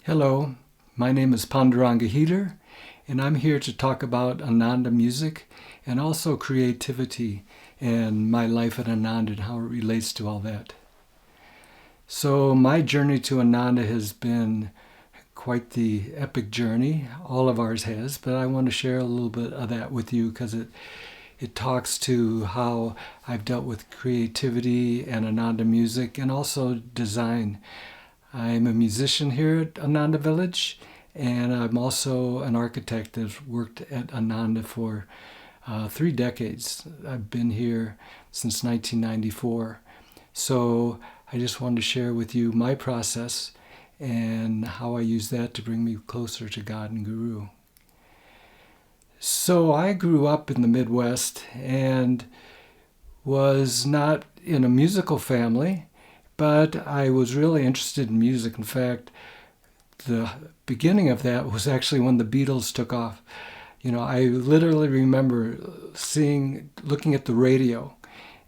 Hello, my name is Panduranga Heater, and I'm here to talk about Ananda music and also creativity and my life at Ananda and how it relates to all that. So my journey to Ananda has been quite the epic journey. All of ours has, but I want to share a little bit of that with you because it talks to how I've dealt with creativity and Ananda music and also design. I'm a musician here at Ananda Village, and I'm also an architect that's worked at Ananda for 3 decades. I've been here since 1994. So I just wanted to share with you my process and how I use that to bring me closer to God and Guru. So I grew up in the Midwest and was not in a musical family, but I was really interested in music. In fact, the beginning of that was actually when the Beatles took off. I literally remember looking at the radio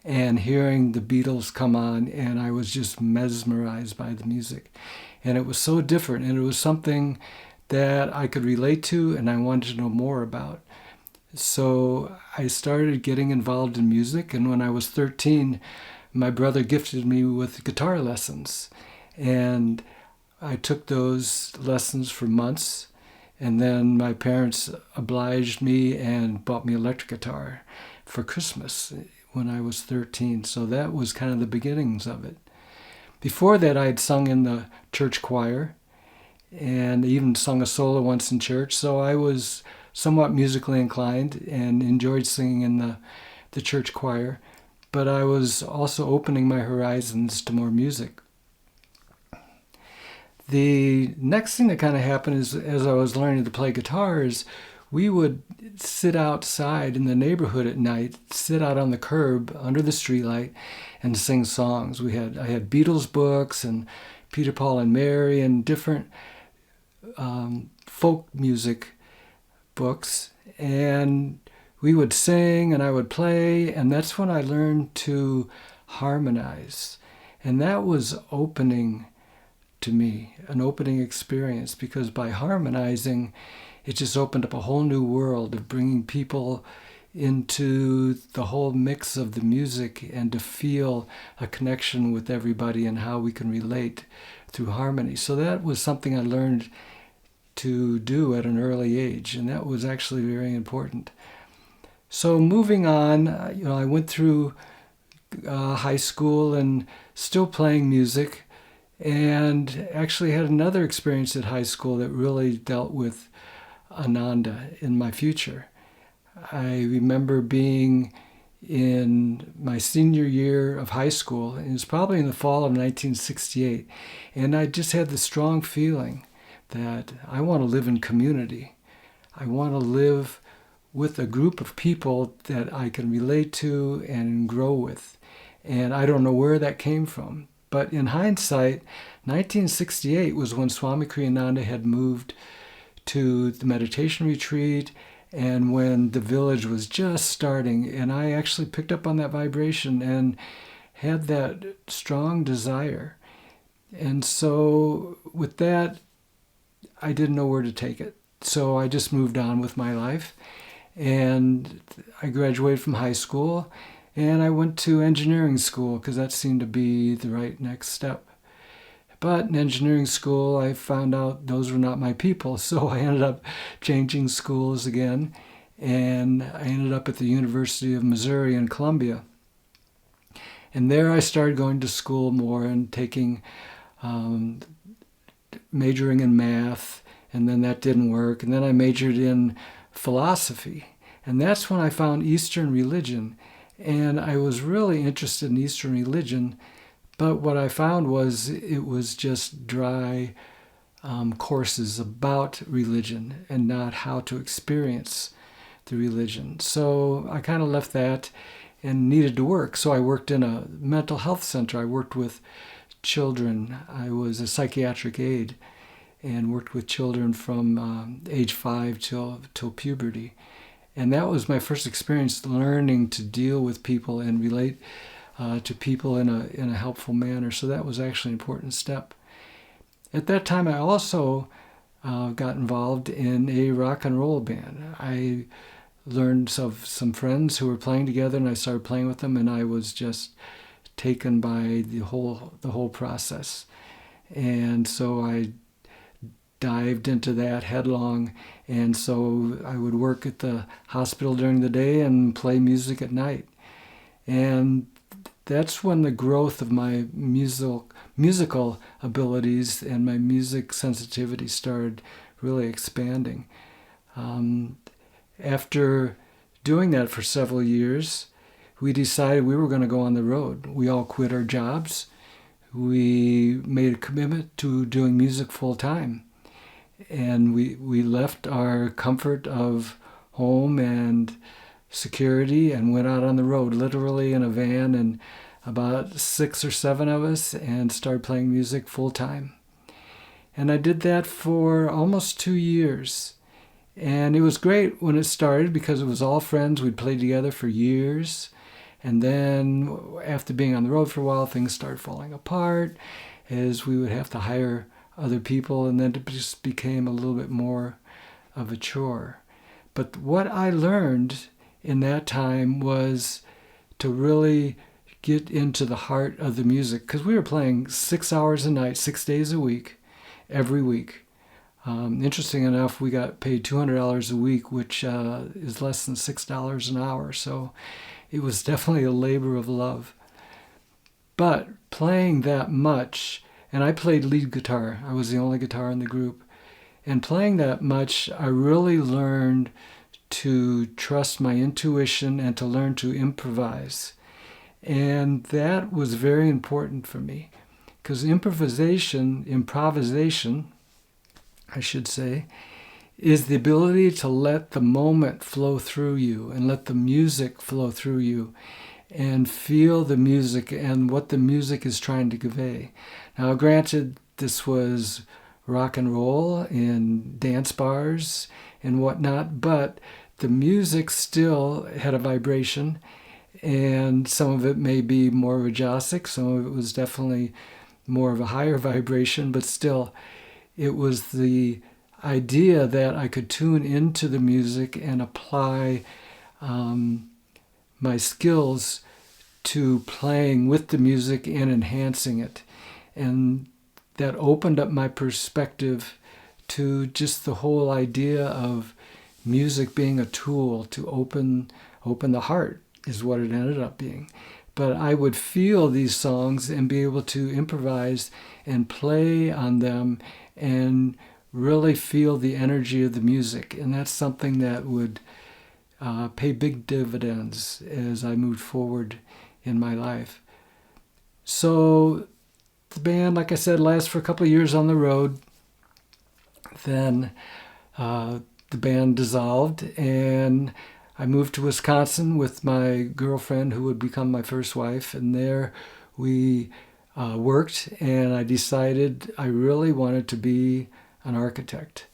and hearing the Beatles come on, and I was just mesmerized by the music. And it was so different, and it was something that I could relate to and I wanted to know more about. So I started getting involved in music, and when I was 13, my brother gifted me with guitar lessons. And I took those lessons for months, and then my parents obliged me and bought me an electric guitar for Christmas when I was 13. So that was kind of the beginnings of it. Before that, I had sung in the church choir and even sung a solo once in church. So I was somewhat musically inclined and enjoyed singing in the church choir. But I was also opening my horizons to more music. The next thing that kind of happened is, as I was learning to play guitar, is we would sit outside in the neighborhood at night, sit out on the curb under the streetlight and sing songs. I had Beatles books and Peter, Paul and Mary and different folk music books, and we would sing and I would play, and that's when I learned to harmonize. And that was opening to me, an opening experience, because by harmonizing, it just opened up a whole new world of bringing people into the whole mix of the music and to feel a connection with everybody and how we can relate through harmony. So that was something I learned to do at an early age, and that was actually very important. So moving on, I went through high school and still playing music, and actually had another experience at high school that really dealt with Ananda in my future. I remember being in my senior year of high school, and it was probably in the fall of 1968, and I just had the strong feeling that I want to live in community. I want to live with a group of people that I can relate to and grow with. And I don't know where that came from. But in hindsight, 1968 was when Swami Kriyananda had moved to the meditation retreat and when the village was just starting. And I actually picked up on that vibration and had that strong desire. And so with that, I didn't know where to take it. So I just moved on with my life. And I graduated from high school, and I went to engineering school because that seemed to be the right next step. But in engineering school, I found out those were not my people, so I ended up changing schools again, and I ended up at the University of Missouri in Columbia. And there I started going to school more and taking, majoring in math, and then that didn't work, and then I majored in philosophy. And that's when I found Eastern religion. And I was really interested in Eastern religion, but what I found was it was just dry courses about religion and not how to experience the religion. So I kind of left that and needed to work. So I worked in a mental health center. I worked with children. I was a psychiatric aide and worked with children from age 5 till puberty. And that was my first experience learning to deal with people and relate to people in a helpful manner. So that was actually an important step. At that time, I also got involved in a rock and roll band. I learned of some friends who were playing together, and I started playing with them, and I was just taken by the whole process. And so I dived into that headlong, and so I would work at the hospital during the day and play music at night. And that's when the growth of my musical abilities and my music sensitivity started really expanding. After doing that for several years, we decided we were going to go on the road. We all quit our jobs. We made a commitment to doing music full time. And we left our comfort of home and security and went out on the road, literally in a van, and about 6 or 7 of us, and started playing music full time. And I did that for almost 2 years. And it was great when it started because it was all friends. We'd played together for years. And then after being on the road for a while, things started falling apart as we would have to hire other people, and then it just became a little bit more of a chore. But what I learned in that time was to really get into the heart of the music, because we were playing 6 hours a night, 6 days a week, every week. Interesting enough, we got paid $200 a week, which is less than $6 an hour. So it was definitely a labor of love. But playing that much, and I played lead guitar. I was the only guitar in the group. And playing that much, I really learned to trust my intuition and to learn to improvise. And that was very important for me, because improvisation, I should say, is the ability to let the moment flow through you and let the music flow through you and feel the music and what the music is trying to convey. Now, granted, this was rock and roll in dance bars and whatnot, but the music still had a vibration, and some of it may be more of a jasic, some of it was definitely more of a higher vibration, but still, it was the idea that I could tune into the music and apply my skills to playing with the music and enhancing it. And that opened up my perspective to just the whole idea of music being a tool to open the heart, is what it ended up being. But I would feel these songs and be able to improvise and play on them and really feel the energy of the music. And that's something that would pay big dividends as I moved forward in my life. So the band, like I said, lasted for a couple of years on the road. Then the band dissolved, and I moved to Wisconsin with my girlfriend, who would become my first wife. And there we worked, and I decided I really wanted to be an architect.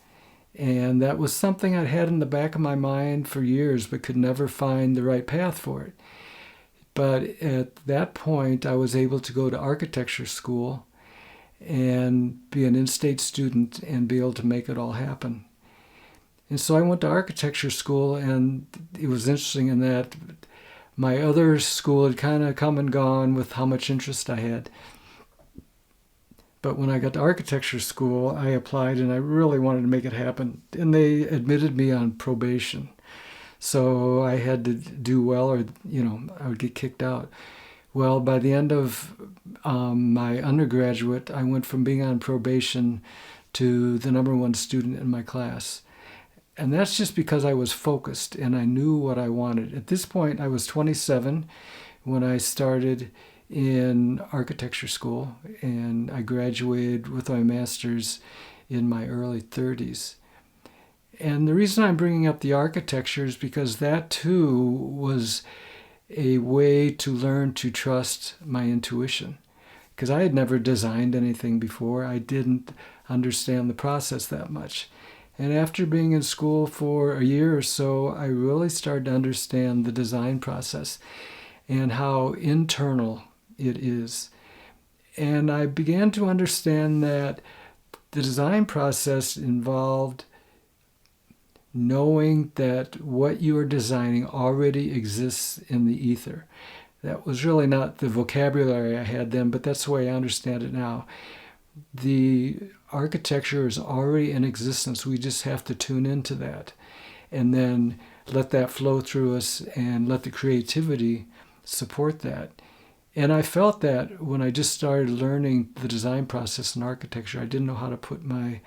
And that was something I'd had in the back of my mind for years, but could never find the right path for it. But at that point, I was able to go to architecture school and be an in-state student and be able to make it all happen. And so I went to architecture school, and it was interesting in that my other school had kind of come and gone with how much interest I had. But when I got to architecture school, I applied, and I really wanted to make it happen. And they admitted me on probation. So I had to do well, or, I would get kicked out. Well, by the end of my undergraduate, I went from being on probation to the number one student in my class. And that's just because I was focused and I knew what I wanted. At this point, I was 27 when I started in architecture school, and I graduated with my master's in my early 30s. And the reason I'm bringing up the architecture is because that too was a way to learn to trust my intuition. Because I had never designed anything before. I didn't understand the process that much. And after being in school for a year or so, I really started to understand the design process and how internal it is. And I began to understand that the design process involved knowing that what you are designing already exists in the ether. That was really not the vocabulary I had then, but that's the way I understand it now. The architecture is already in existence. We just have to tune into that and then let that flow through us and let the creativity support that. And I felt that when I just started learning the design process in architecture. I didn't know how to put my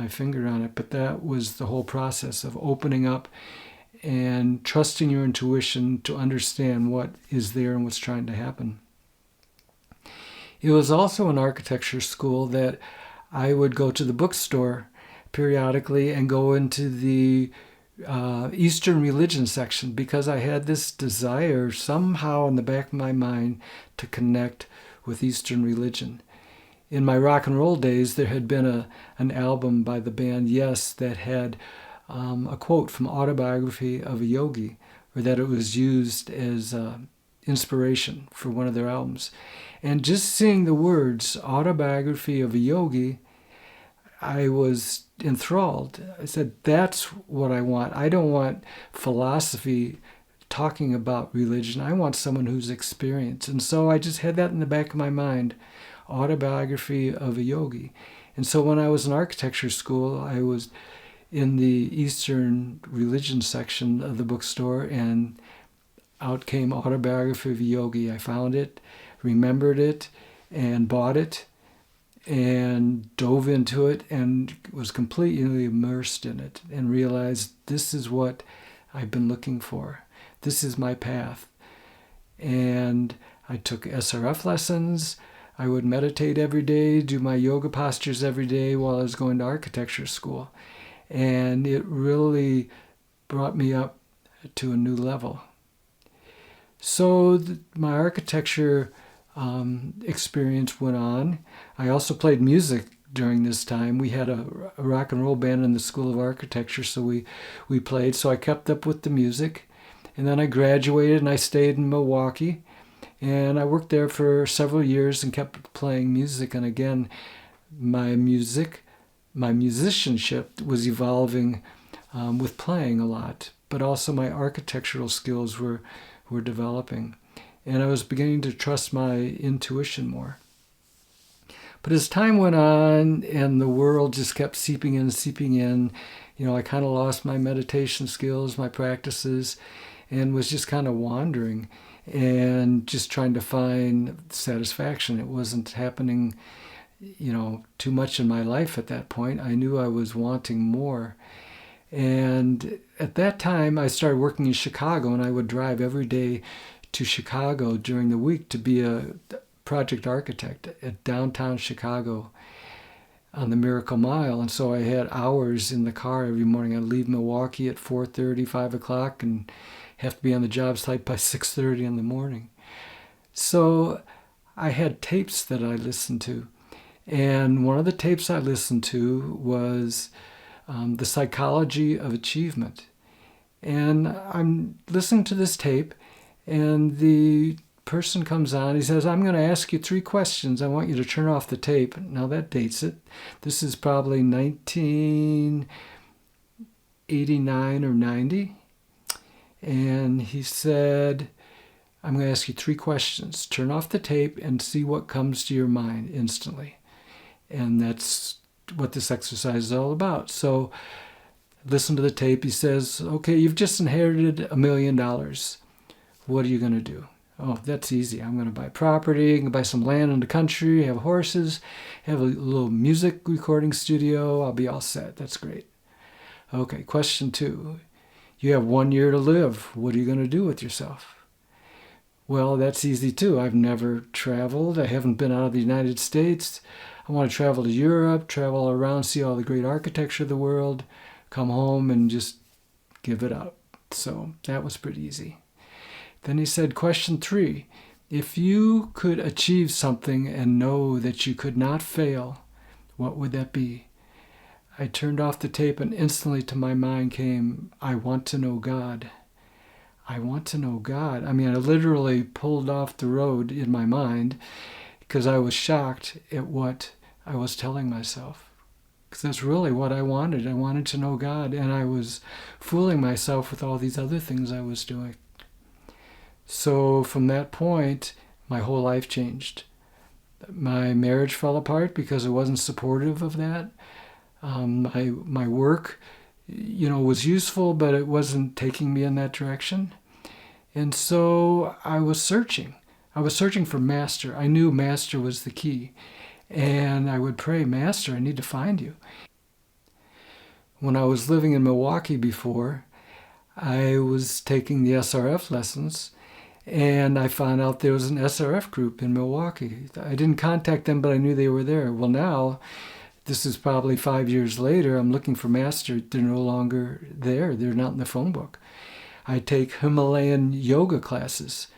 finger on it, but that was the whole process of opening up and trusting your intuition to understand what is there and what's trying to happen. It was also in architecture school that I would go to the bookstore periodically and go into the Eastern religion section because I had this desire somehow in the back of my mind to connect with Eastern religion. In my rock and roll days, there had been an album by the band Yes that had a quote from Autobiography of a Yogi, or that it was used as inspiration for one of their albums. And just seeing the words Autobiography of a Yogi, I was enthralled. I said, that's what I want. I don't want philosophy talking about religion. I want someone who's experienced. And so I just had that in the back of my mind, Autobiography of a Yogi. And so when I was in architecture school, I was in the Eastern religion section of the bookstore, and out came Autobiography of a Yogi. I found it, remembered it, and bought it, and dove into it, and was completely immersed in it, and realized this is what I've been looking for. This is my path. And I took SRF lessons. I would meditate every day, do my yoga postures every day while I was going to architecture school. And it really brought me up to a new level. So my architecture experience went on. I also played music during this time. We had a rock and roll band in the School of Architecture, so we played. So I kept up with the music. And then I graduated and I stayed in Milwaukee. And I worked there for several years and kept playing music. And again, my musicianship was evolving with playing a lot, but also my architectural skills were developing. And I was beginning to trust my intuition more. But as time went on and the world just kept seeping in, I kind of lost my meditation skills, my practices, and was just kind of wandering and just trying to find satisfaction. It wasn't happening, too much in my life at that point. I knew I was wanting more. And at that time, I started working in Chicago, and I would drive every day to Chicago during the week to be a project architect at downtown Chicago on the Miracle Mile. And so I had hours in the car every morning. I'd leave Milwaukee at 4:30, 5 o'clock, and have to be on the job site by 6:30 in the morning. So I had tapes that I listened to. And one of the tapes I listened to was The Psychology of Achievement. And I'm listening to this tape, and the person comes on. He says, I'm going to ask you 3 questions. I want you to turn off the tape. Now that dates it. This is probably 1989 or 90. And he said, I'm going to ask you 3 questions. Turn off the tape and see what comes to your mind instantly. And that's what this exercise is all about. So listen to the tape. He says, okay, you've just inherited $1 million. What are you going to do? Oh, that's easy. I'm going to buy property. I'm going to buy some land in the country, have horses, have a little music recording studio. I'll be all set. That's great. Okay, question 2. You have 1 year to live. What are you going to do with yourself? Well, that's easy too. I've never traveled. I haven't been out of the United States. I want to travel to Europe, travel around, see all the great architecture of the world, come home and just give it up. So that was pretty easy. Then he said, question 3, if you could achieve something and know that you could not fail, what would that be? I turned off the tape and instantly to my mind came, I want to know God. I want to know God. I mean, I literally pulled off the road in my mind because I was shocked at what I was telling myself. because that's really what I wanted. I wanted to know God, and I was fooling myself with all these other things I was doing. So from that point, my whole life changed. My marriage fell apart because it wasn't supportive of that. My work, was useful, but it wasn't taking me in that direction. And so I was searching. I was searching for Master. I knew Master was the key. And I would pray, Master, I need to find you. When I was living in Milwaukee before, I was taking the SRF lessons, and I found out there was an SRF group in Milwaukee. I didn't contact them, but I knew they were there. Well, now, this is probably 5 years later, I'm looking for Master. They're no longer there. They're not in the phone book. I take Himalayan yoga classes,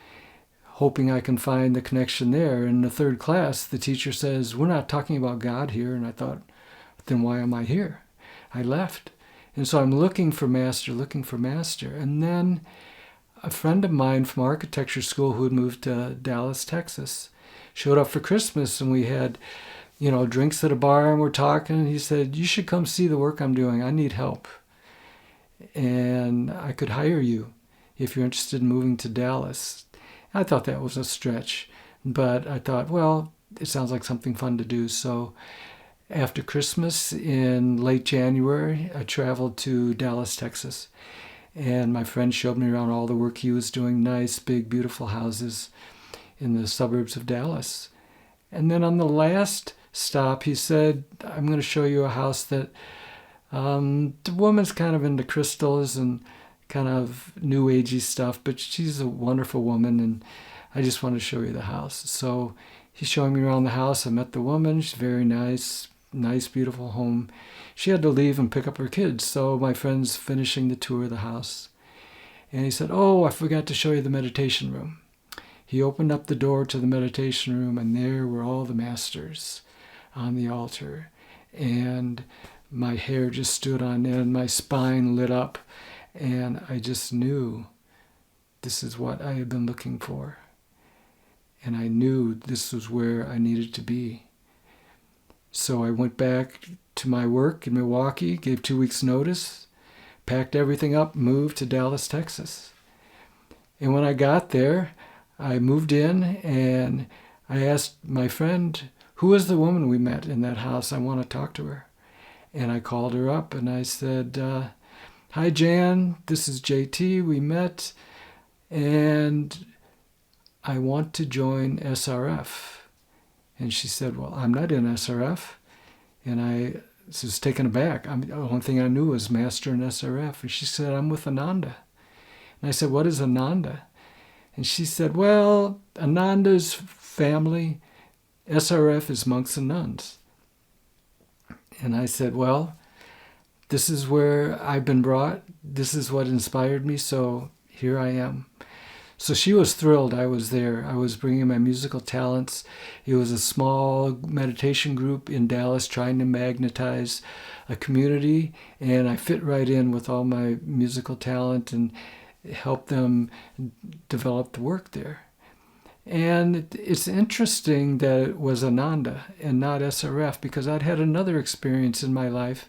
hoping I can find the connection there. In the third class, the teacher says, we're not talking about God here. And I thought, then why am I here? I left. And so I'm looking for Master. And then a friend of mine from architecture school who had moved to Dallas, Texas, showed up for Christmas, and we had, drinks at a bar, and we're talking. And he said, you should come see the work I'm doing. I need help. And I could hire you if you're interested in moving to Dallas. I thought that was a stretch, but I thought, well, it sounds like something fun to do. So after Christmas in late January, I traveled to Dallas, Texas. And my friend showed me around all the work he was doing, nice, big, beautiful houses in the suburbs of Dallas. And then on the last stop, he said, I'm going to show you a house that the woman's kind of into crystals and kind of new agey stuff, but she's a wonderful woman, and I just want to show you the house. So he's showing me around the house. I met the woman. She's very nice, beautiful home. She had to leave and pick up her kids, so my friend's finishing the tour of the house. And he said, oh, I forgot to show you the meditation room. He opened up the door to the meditation room, and there were all the masters on the altar. And my hair just stood on end, my spine lit up, and I just knew this is what I had been looking for. And I knew this was where I needed to be. So I went back to my work in Milwaukee, gave 2 weeks' notice, packed everything up, moved to Dallas, Texas. And when I got there, I moved in, and I asked my friend, who is the woman we met in that house? I want to talk to her. And I called her up, and I said, hi, Jan, this is JT. We met, and I want to join SRF. And she said, well, I'm not in SRF. And I was taken aback. The only thing I knew was Master in SRF. And she said, I'm with Ananda. And I said, what is Ananda? And she said, well, Ananda's family, SRF is monks and nuns. And I said, well, this is where I've been brought. This is what inspired me, so here I am. So she was thrilled I was there. I was bringing my musical talents. It was a small meditation group in Dallas trying to magnetize a community, and I fit right in with all my musical talent and help them develop the work there. And it's interesting that it was Ananda and not SRF, because I'd had another experience in my life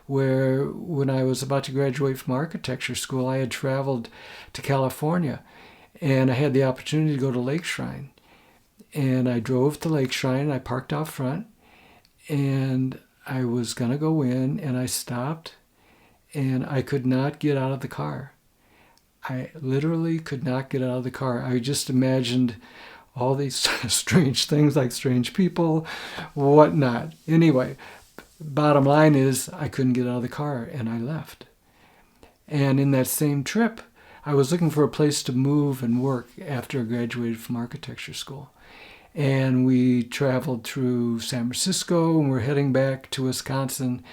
where when I was about to graduate from architecture school, I had traveled to California, and I had the opportunity to go to Lake Shrine. And I drove to Lake Shrine, I parked out front, and I was going to go in, and I stopped, and I could not get out of the car. I literally could not get out of the car. I just imagined all these strange things, like strange people, whatnot. Anyway, bottom line is I couldn't get out of the car, and I left. And in that same trip, I was looking for a place to move and work after I graduated from architecture school. And we traveled through San Francisco, and we're heading back to Wisconsin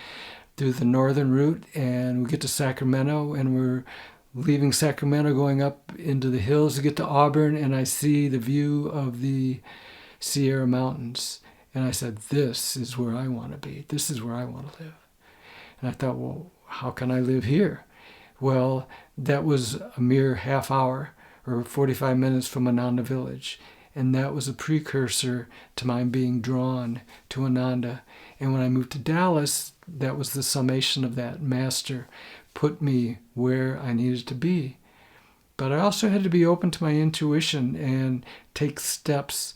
through the northern route, and we get to Sacramento, and we're leaving Sacramento, going up into the hills to get to Auburn, and I see the view of the Sierra Mountains. And I said, this is where I want to be. This is where I want to live. And I thought, well, how can I live here? Well, that was a mere half hour or 45 minutes from Ananda Village. And that was a precursor to my being drawn to Ananda. And when I moved to Dallas, that was the summation of that. Master put me where I needed to be. But I also had to be open to my intuition and take steps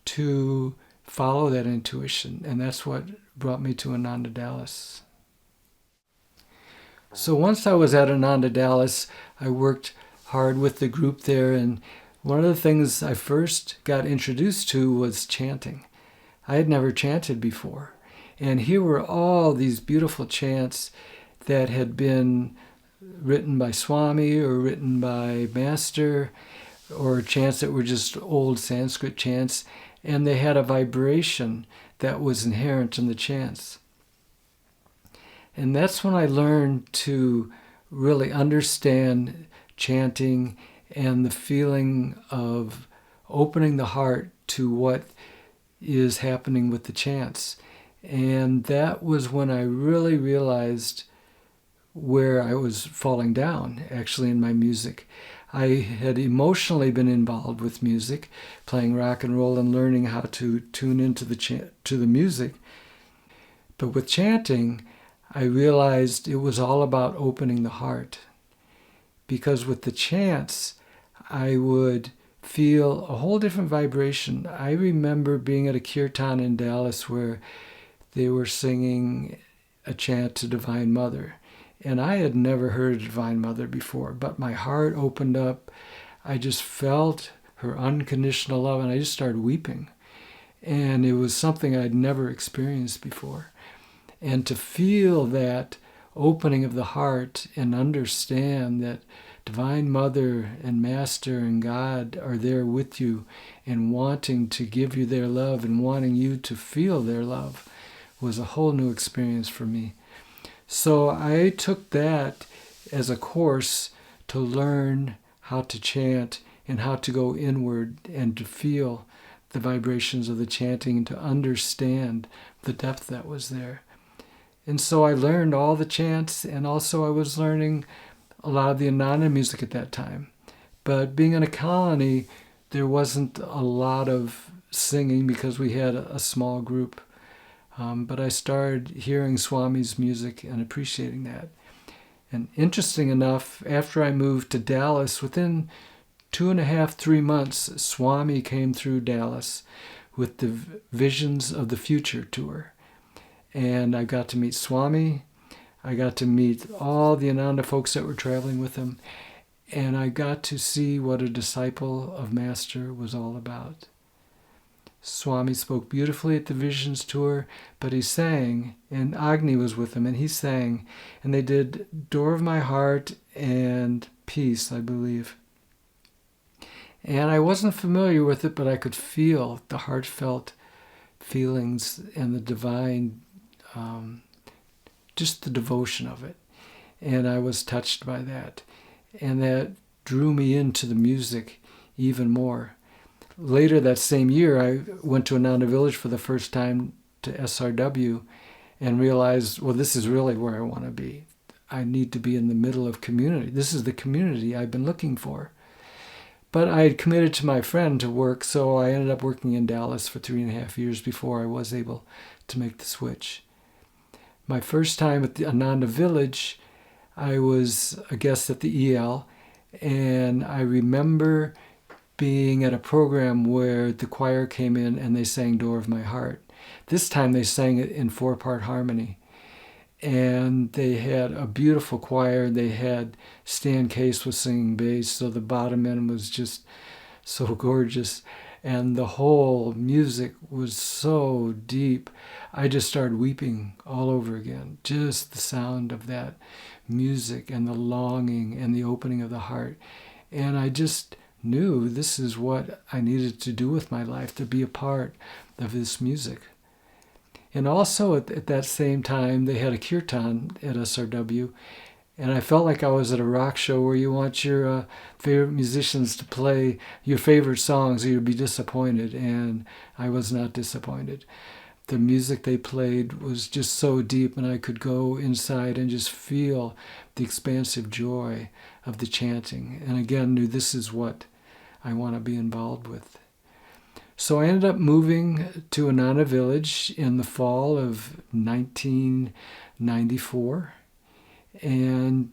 to follow that intuition. And that's what brought me to Ananda Dallas. So once I was at Ananda Dallas, I worked hard with the group there, and one of the things I first got introduced to was chanting. I had never chanted before. And here were all these beautiful chants that had been written by Swami or written by Master, or chants that were just old Sanskrit chants, and they had a vibration that was inherent in the chants. And that's when I learned to really understand chanting and the feeling of opening the heart to what is happening with the chants. And that was when I really realized where I was falling down, actually, in my music. I had emotionally been involved with music, playing rock and roll and learning how to tune into the music. But with chanting, I realized it was all about opening the heart. Because with the chants, I would feel a whole different vibration. I remember being at a kirtan in Dallas where they were singing a chant to Divine Mother. And I had never heard of Divine Mother before, but my heart opened up. I just felt her unconditional love, and I just started weeping. And it was something I'd never experienced before. And to feel that opening of the heart and understand that Divine Mother and Master and God are there with you and wanting to give you their love and wanting you to feel their love was a whole new experience for me. So I took that as a course to learn how to chant and how to go inward and to feel the vibrations of the chanting and to understand the depth that was there. And so I learned all the chants, and also I was learning a lot of the Ananda music at that time. But being in a colony, there wasn't a lot of singing because we had a small group. But I started hearing Swami's music and appreciating that. And interesting enough, after I moved to Dallas, within 2.5, 3 months, Swami came through Dallas with the Visions of the Future tour. And I got to meet Swami. I got to meet all the Ananda folks that were traveling with him. And I got to see what a disciple of Master was all about. Swami spoke beautifully at the Visions tour, but he sang, and Agni was with him, and he sang. And they did Door of My Heart and Peace, I believe. And I wasn't familiar with it, but I could feel the heartfelt feelings and the divine, just the devotion of it. And I was touched by that. And that drew me into the music even more. Later that same year, I went to Ananda Village for the first time to SRW and realized, well, this is really where I want to be. I need to be in the middle of community. This is the community I've been looking for. But I had committed to my friend to work, so I ended up working in Dallas for 3.5 years before I was able to make the switch. My first time at the Ananda Village, I was a guest at the EL, and I remember being at a program where the choir came in and they sang Door of My Heart. This time they sang it in 4-part harmony. And they had a beautiful choir. They had Stan Case was singing bass, so the bottom end was just so gorgeous. And the whole music was so deep. I just started weeping all over again. Just the sound of that music and the longing and the opening of the heart. And I just knew this is what I needed to do with my life, to be a part of this music. And also at that same time, they had a kirtan at SRW, and I felt like I was at a rock show where you want your favorite musicians to play your favorite songs or you'd be disappointed, and I was not disappointed. The music they played was just so deep, and I could go inside and just feel the expansive joy of the chanting. And again, knew this is what I want to be involved with. So I ended up moving to Ananda Village in the fall of 1994, and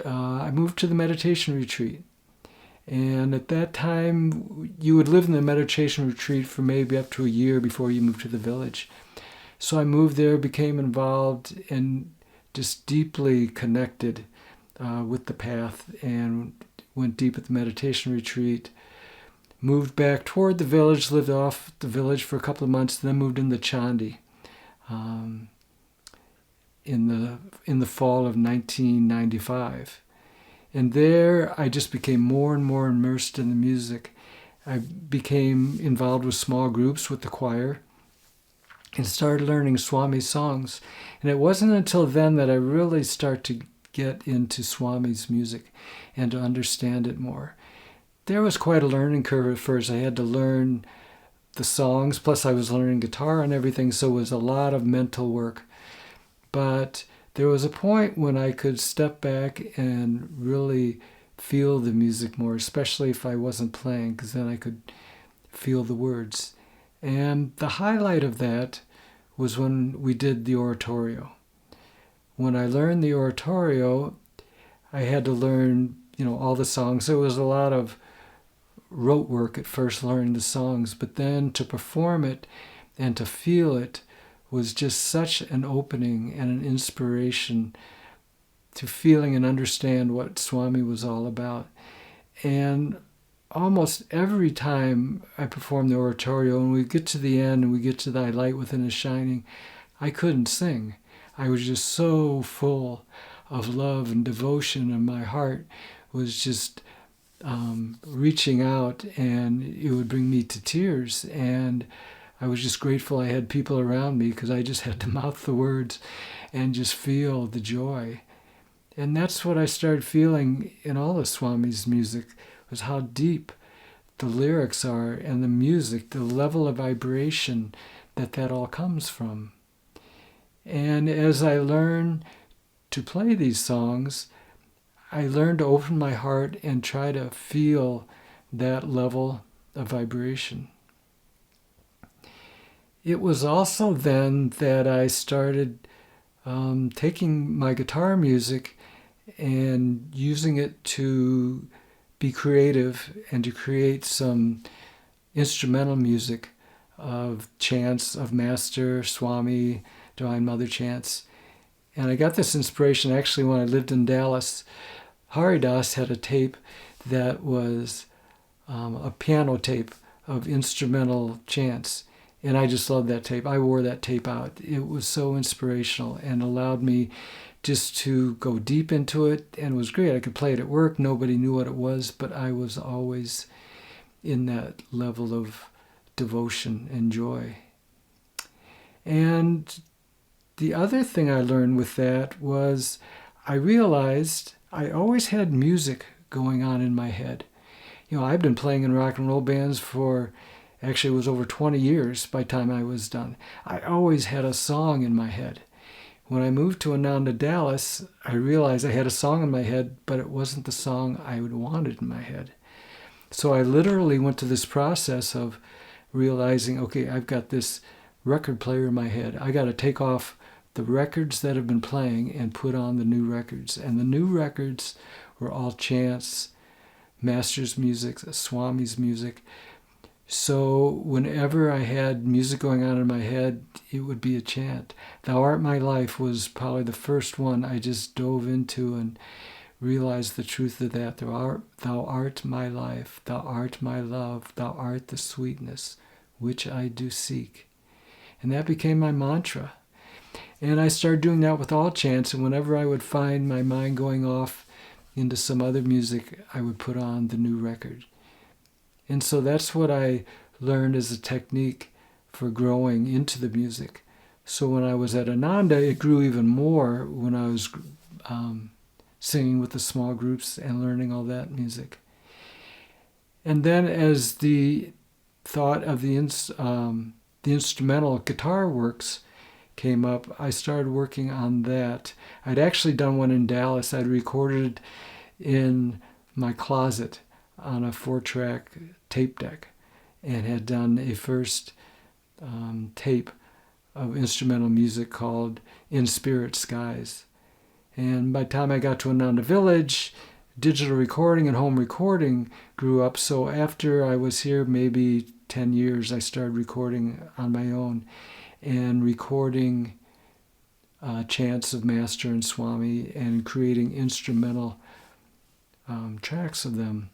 I moved to the meditation retreat. And at that time, you would live in the meditation retreat for maybe up to a year before you moved to the village. So I moved there, became involved, and just deeply connected with the path, and went deep at the meditation retreat. Moved back toward the village, lived off the village for a couple of months, then moved into Chandi in the fall of 1995. And there I just became more and more immersed in the music. I became involved with small groups with the choir and started learning Swami's songs. And it wasn't until then that I really started to get into Swami's music and to understand it more. There was quite a learning curve at first. I had to learn the songs, plus I was learning guitar and everything, so it was a lot of mental work. But there was a point when I could step back and really feel the music more, especially if I wasn't playing, because then I could feel the words. And the highlight of that was when we did the oratorio. When I learned the oratorio, I had to learn, all the songs. There was a lot of rote work at first, learning the songs, but then to perform it and to feel it was just such an opening and an inspiration to feeling and understand what Swami was all about. And almost every time I performed the oratorio, and we get to the end and we get to Thy light within is shining, I couldn't sing. I was just so full of love and devotion, and my heart was just reaching out, and it would bring me to tears. And I was just grateful I had people around me, because I just had to mouth the words and just feel the joy. And that's what I started feeling in all of Swami's music, was how deep the lyrics are and the music, the level of vibration that all comes from. And as I learned to play these songs, I learned to open my heart and try to feel that level of vibration. It was also then that I started taking my guitar music and using it to be creative and to create some instrumental music of chants of Master, Swami, Divine Mother chants. And I got this inspiration actually when I lived in Dallas. Haridas had a tape that was a piano tape of instrumental chants. And I just loved that tape. I wore that tape out. It was so inspirational and allowed me just to go deep into it. And it was great. I could play it at work. Nobody knew what it was, but I was always in that level of devotion and joy. And the other thing I learned with that was I realized I always had music going on in my head. I've been playing in rock and roll bands for, actually it was over 20 years by the time I was done. I always had a song in my head. When I moved to Ananda Dallas, I realized I had a song in my head, but it wasn't the song I would wanted in my head. So I literally went to this process of realizing, okay, I've got this record player in my head. I got to take off the records that have been playing and put on the new records. And the new records were all chants, Master's music, Swami's music. So whenever I had music going on in my head, it would be a chant. Thou Art My Life was probably the first one I just dove into and realized the truth of that. Thou art my life, thou art my love, thou art the sweetness which I do seek. And that became my mantra. And I started doing that with all chants, and whenever I would find my mind going off into some other music, I would put on the new record. And so that's what I learned as a technique for growing into the music. So when I was at Ananda, it grew even more when I was singing with the small groups and learning all that music. And then as the thought of the instrumental guitar works came up, I started working on that. I'd actually done one in Dallas. I'd recorded in my closet on a 4-track tape deck. and had done a first tape of instrumental music called In Spirit Skies. And by the time I got to Ananda Village, digital recording and home recording grew up. So after I was here maybe 10 years, I started recording on my own and recording chants of Master and Swami and creating instrumental tracks of them.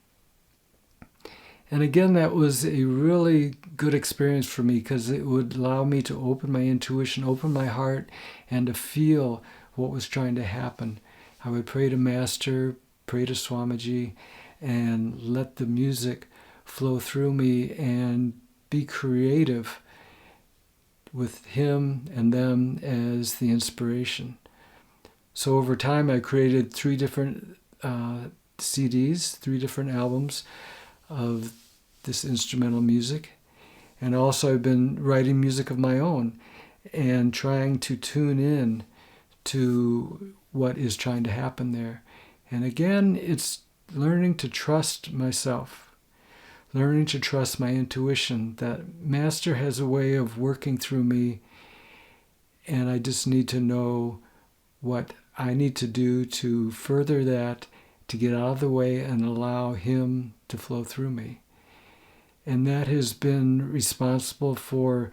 And again, that was a really good experience for me because it would allow me to open my intuition, open my heart, and to feel what was trying to happen. I would pray to Master, pray to Swamiji, and let the music flow through me and be creative with him and them as the inspiration. So over time, I created 3 different CDs, 3 different albums of this instrumental music. And also I've been writing music of my own and trying to tune in to what is trying to happen there. And again, it's learning to trust myself, learning to trust my intuition, that Master has a way of working through me, and I just need to know what I need to do to further that, to get out of the way and allow him to flow through me. And that has been responsible for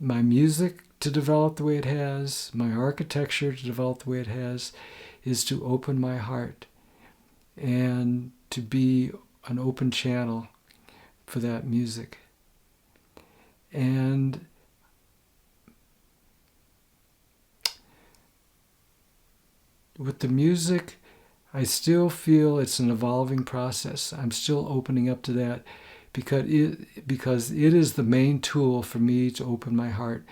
my music to develop the way it has, my architecture to develop the way it has, is to open my heart and to be an open channel for that music. And with the music, I still feel it's an evolving process. I'm still opening up to that because it is the main tool for me to open my heart.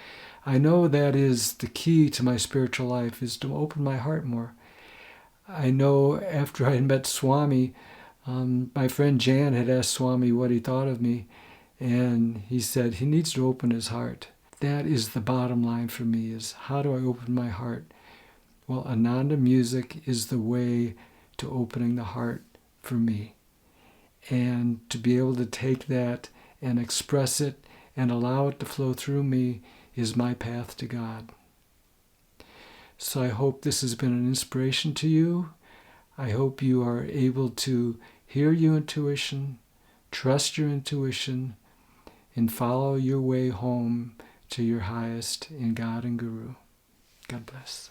I know that is the key to my spiritual life, is to open my heart more. I know after I met Swami, my friend Jan had asked Swami what he thought of me, and he said he needs to open his heart. That is the bottom line for me, is how do I open my heart? Well, Ananda music is the way to opening the heart for me. And to be able to take that and express it and allow it to flow through me is my path to God. So I hope this has been an inspiration to you. I hope you are able to hear your intuition, trust your intuition, and follow your way home to your highest in God and Guru. God bless.